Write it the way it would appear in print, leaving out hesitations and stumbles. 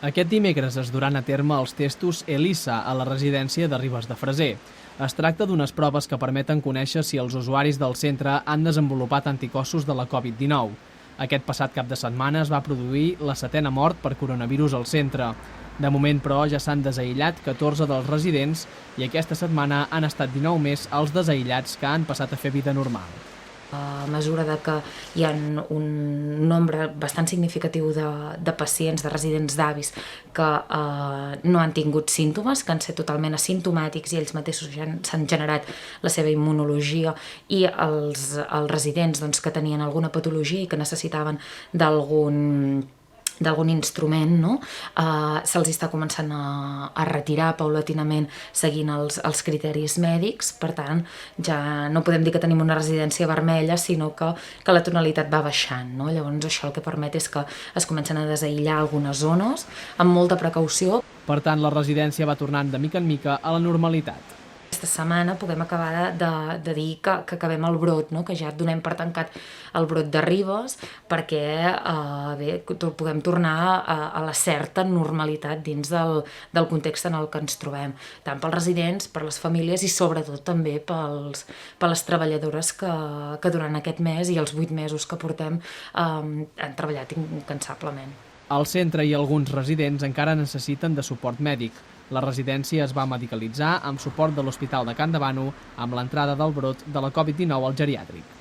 Aquest dimecres es duran a terme els testos ELISA a la residència de Ribes de Freser. Es tracta d'unes proves que permeten conèixer si els usuaris del centre han desenvolupat anticossos de la Covid-19. Aquest passat cap de setmana es va produir la 7a mort per coronavirus al centre. De moment, però, ja s'han desaïllat 14 dels residents i aquesta setmana han estat 19 més els desaïllats que han passat a fer vida normal. A mesura que hi ha un nombre bastant significatiu de pacients, de residents d'avis que no han tingut símptomes, que han estat totalment asimptomàtics i ells mateixos ja s'han generat la seva immunologia, i els residents que tenien alguna patologia i que necessitaven d'algun instrument, no? Se'ls està començant a retirar paulatinament seguint els criteris mèdics. Per tant, ja no podem dir que tenim una residència vermella, sinó que la tonalitat va baixant, no? Llavors això el que permet és que es comencen a desaïllar algunes zones amb molta precaució. Per tant, la residència va tornant de mica en mica a la normalitat. Aquesta setmana puguem acabar de dir que acabem el brot, no? Que ja donem per tancat el brot de Ribes, perquè puguem tornar a la certa normalitat dins del context en el que ens trobem, tant pels residents, per les famílies i sobretot també per les treballadores que durant aquest mes i els 8 mesos que portem han treballat incansablement. El centre i alguns residents encara necessiten de suport mèdic. La residència es va medicalitzar amb suport de l'Hospital de Can Davano amb l'entrada del brot de la Covid-19 al geriàtric.